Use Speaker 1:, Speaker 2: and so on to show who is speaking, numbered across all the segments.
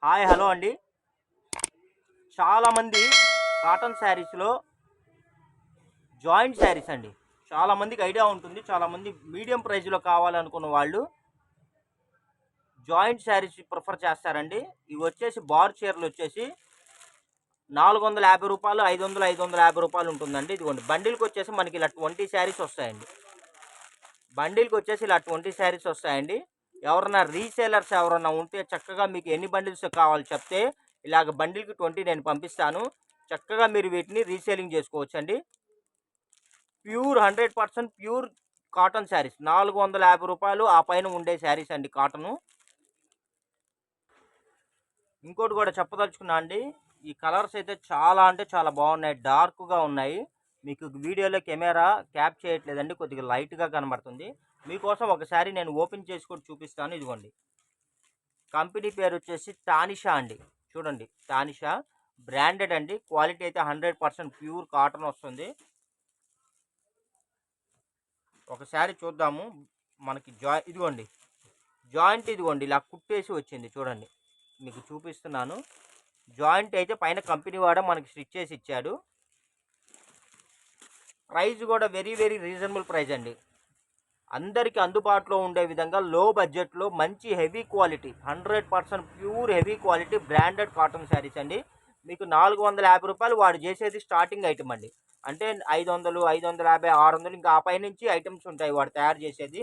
Speaker 1: Hi hello అండి. చాలామంది cotton శారీస్లో జాయింట్ శారీస్ అండి. చాలామందికి ఐడియా ఉంటుంది. చాలామంది మీడియం ప్రైస్లో కావాలనుకున్న వాళ్ళు జాయింట్ శారీస్ ప్రిఫర్ చేస్తారండి. ఇవి వచ్చేసి బార్ చీరలు వచ్చేసి రూ. 450, 500, రూ. 550 ఉంటుందండి. ఇదిగోండి బండిల్కి వచ్చేసి మనకి ఇలా 20 శారీస్ వస్తాయండి. బండిల్కి వచ్చేసి ఇలా 20 శారీస్ వస్తాయండి. ఎవరన్నా రీసేలర్స్ ఎవరన్నా ఉంటే చక్కగా మీకు ఎన్ని బండిల్స్ కావాలో చెప్తే ఇలాగ బండిల్కి 20 నేను పంపిస్తాను. చక్కగా మీరు వీటిని రీసేలింగ్ చేసుకోవచ్చండి. ప్యూర్ 100% ప్యూర్ కాటన్ శారీస్ రూ. 450 ఆ పైన ఉండే శారీస్ అండి కాటను. ఇంకోటి కూడా చెప్పదలుచుకున్నా అండి, ఈ కలర్స్ అయితే చాలా అంటే చాలా బాగున్నాయి. డార్క్గా ఉన్నాయి. మీకు వీడియోలో కెమెరా క్యాప్ చేయట్లేదండి, కొద్దిగా లైట్గా కనబడుతుంది. మీకోసం ఒకసారి నేను ఓపెన్ చేసి కూడా చూపిస్తాను. ఇదిగోండి కంపెనీ పేరు వచ్చేసి తానిషా అండి. చూడండి తానిషా బ్రాండెడ్ అండి. క్వాలిటీ అయితే 100% ప్యూర్ కాటన్ వస్తుంది. ఒకసారి చూద్దాము. మనకి ఇదిగోండి జాయింట్, ఇదిగోండి ఇలా కుట్టేసి వచ్చింది చూడండి. మీకు చూపిస్తున్నాను. జాయింట్ అయితే పైన కంపెనీ వాడ మనకి స్టిచ్ చేసి ఇచ్చాడు. ప్రైస్ కూడా వెరీ వెరీ రీజనబుల్ ప్రైస్ అండి. అందరికీ అందుబాటులో ఉండే విధంగా లో బడ్జెట్లో మంచి heavy quality 100% pure heavy quality branded cotton saris అండి. మీకు రూ. 450 వాడు చేసేది స్టార్టింగ్ ఐటమ్ అండి. అంటే 500, 550, 600 ఇంకా ఆ పై నుంచి ఐటమ్స్ ఉంటాయి వాడు తయారు చేసేది.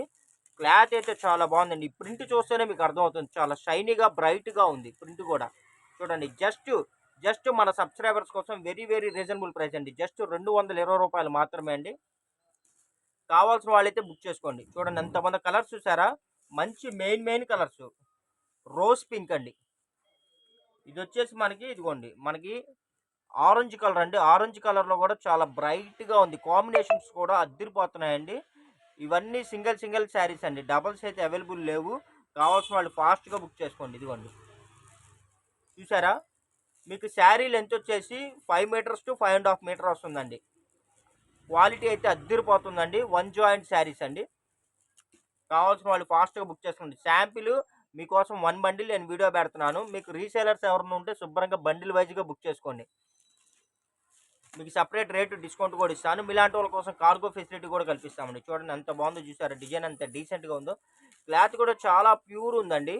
Speaker 1: క్లాత్ అయితే చాలా బాగుందండి. ప్రింట్ చూస్తేనే మీకు అర్థమవుతుంది. చాలా షైనీగా బ్రైట్గా ఉంది ప్రింట్ కూడా. చూడండి జస్ట్ మన సబ్స్క్రైబర్స్ కోసం వెరీ వెరీ రీజనబుల్ ప్రైస్ అండి. జస్ట్ రూ. 220 మాత్రమే అండి. కావాల్సిన వాళ్ళైతే బుక్ చేసుకోండి. చూడండి ఎంతమంది కలర్స్ చూసారా, మంచి మెయిన్ కలర్స్. రోజ్ పింక్ అండి. ఇది వచ్చేసి మనకి ఇదిగోండి మనకి ఆరెంజ్ కలర్ అండి. ఆరెంజ్ కలర్లో కూడా చాలా బ్రైట్గా ఉంది. కాంబినేషన్స్ కూడా అద్దరిపోతున్నాయండి. ఇవన్నీ సింగిల్ శారీస్ అండి. డబల్స్ అయితే అవైలబుల్ లేవు. కావాల్సిన వాళ్ళు ఫాస్ట్గా బుక్ చేసుకోండి. ఇదిగోండి చూసారా, మీకు శారీ లెంత్ వచ్చేసి 5 మీటర్స్ టు 5.5 మీటర్ వస్తుందండి. క్వాలిటీ అయితే అద్దరిపోతుందండి. వన్ జాయింట్ శారీస్ అండి. కావాల్సిన వాళ్ళు ఫాస్ట్గా బుక్ చేసుకోండి. శాంపిల్ మీకోసం 1 బండిల్ నేను వీడియో పెడుతున్నాను. మీకు రీసేలర్స్ ఎవరైనా ఉంటే శుభ్రంగా బండిల్ వైజ్గా బుక్ చేసుకోండి. మీకు సపరేట్ రేటు డిస్కౌంట్ కూడా ఇస్తాను. మీలాంటి వాళ్ళ కోసం కార్గో ఫెసిలిటీ కూడా కల్పిస్తామండి. చూడండి ఎంత బాగుందో చూసారా, డిజైన్ అంత డీసెంట్గా ఉందో. క్లాత్ కూడా చాలా ప్యూర్ ఉందండి.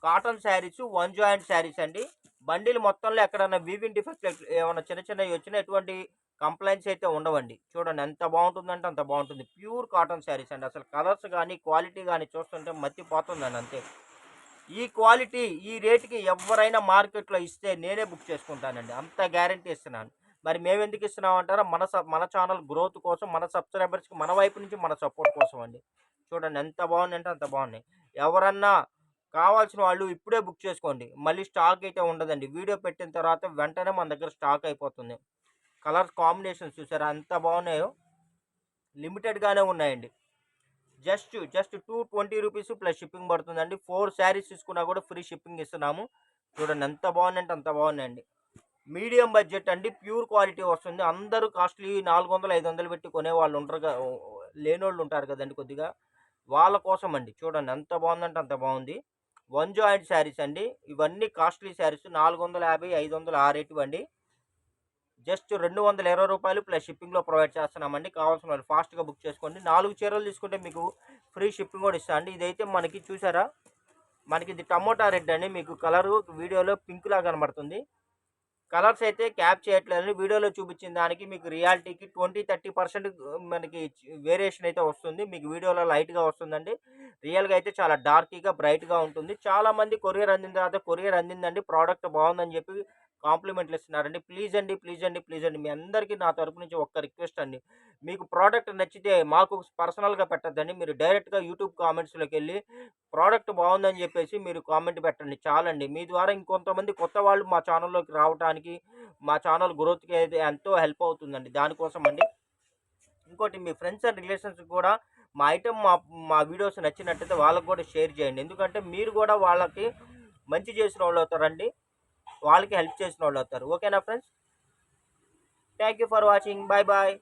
Speaker 1: Cotton saris one joint saris అండి. బండిల్ మొత్తంలో ఎక్కడన్నా వీవింగ్ డిఫెక్ట్ ఏమైనా చిన్నవి వచ్చినా ఎటువంటి కంప్లైంట్స్ అయితే ఉండవండి. చూడండి ఎంత బాగుంటుందంటే అంత బాగుంటుంది. ప్యూర్ కాటన్ శారీస్ అండి. అసలు కలర్స్ కానీ క్వాలిటీ కానీ చూస్తుంటే మర్చిపోతుందండి అంతే. ఈ క్వాలిటీ ఈ రేటుకి ఎవరైనా మార్కెట్లో ఇస్తే నేనే బుక్ చేసుకుంటానండి. అంత గ్యారంటీ ఇస్తున్నాను. మరి మేము ఎందుకు ఇస్తున్నాం అంటారా, మన ఛానల్ గ్రోత్ కోసం, మన సబ్స్క్రైబర్స్కి మన వైపు నుంచి మన సపోర్ట్ కోసం అండి. చూడండి ఎంత బాగుందంటే అంత బాగున్నాయి. ఎవరన్నా కావాల్సిన వాళ్ళు ఇప్పుడే బుక్ చేసుకోండి. మళ్ళీ స్టాక్ అయితే ఉండదండి. వీడియో పెట్టిన తర్వాత వెంటనే మన దగ్గర స్టాక్ అయిపోతుంది. కలర్స్ కాంబినేషన్స్ చూసారా ఎంత బాగున్నాయో. లిమిటెడ్గానే ఉన్నాయండి. జస్ట్ 220 రూపీస్ ప్లస్ షిప్పింగ్ పడుతుందండి. 4 శారీస్ తీసుకున్నా కూడా ఫ్రీ షిప్పింగ్ ఇస్తున్నాము. చూడండి ఎంత బాగుందంటే అంత బాగున్నాయండి. మీడియం బడ్జెట్ అండి. ప్యూర్ క్వాలిటీ వస్తుంది. అందరూ కాస్ట్లీ 400, 500 పెట్టి కొనేవాళ్ళు ఉంటారు, లేనోళ్ళు ఉంటారు కదండి కొద్దిగా. వాళ్ళ కోసం అండి. చూడండి ఎంత బాగుందంటే అంత బాగుంది. వన్ జాయింట్ శారీస్ అండి. ఇవన్నీ కాస్ట్లీ శారీస్ 450, 500 ఆ రేటు అండి. జస్ట్ రూ. 220 ప్లస్ షిప్పింగ్లో ప్రొవైడ్ చేస్తున్నామండి. కావాల్సిన వాళ్ళు ఫాస్ట్గా బుక్ చేసుకోండి. 4 చీరలు తీసుకుంటే మీకు ఫ్రీ షిప్పింగ్ కూడా ఇస్తా అండి. ఇదైతే మనకి చూసారా, మనకి ఇది టమోటా రెడ్ అండి. మీకు కలరు వీడియోలో పింక్ లాగా కనబడుతుంది. కలర్స్ అయితే క్యాప్ చేయట్లేదండి. వీడియోలో చూపించిన దానికి మీకు రియాలిటీకి 20-30% మనకి వేరియేషన్ అయితే వస్తుంది. మీకు వీడియోలో లైట్గా వస్తుందండి. రియల్గా అయితే చాలా డార్క్గా బ్రైట్గా ఉంటుంది. చాలామంది కొరియర్ అందిన తర్వాత కొరియర్ అందిందండి, ప్రోడక్ట్ బాగుందని చెప్పి కాంప్లిమెంట్లు ఇస్తున్నారండి. ప్లీజ్ అండి మీ అందరికీ నా తరపు నుంచి ఒక్క రిక్వెస్ట్ అండి. మీకు ప్రోడక్ట్ నచ్చితే మాకు పర్సనల్గా పెట్టద్దండి. మీరు డైరెక్ట్గా యూట్యూబ్ కామెంట్స్లోకి వెళ్ళి ప్రోడక్ట్ బాగుందని చెప్పేసి మీరు కామెంట్ పెట్టండి చాలండి. మీ ద్వారా ఇంకొంతమంది కొత్త వాళ్ళు మా ఛానల్లోకి రావడానికి, మా ఛానల్ గ్రోత్కి అయితే ఎంతో హెల్ప్ అవుతుందండి. దానికోసం అండి. ఇంకోటి మీ ఫ్రెండ్స్ అండ్ రిలేషన్స్ కూడా మా ఐటమ్ మా వీడియోస్ నచ్చినట్టయితే వాళ్ళకు కూడా షేర్ చేయండి. ఎందుకంటే మీరు కూడా వాళ్ళకి మంచి చేసిన వాళ్ళు అవుతారండి, వాళ్ళకి హెల్ప్ చేసిన వాళ్ళు అవుతారు. ఓకేనా friends? Thank you for watching. Bye bye.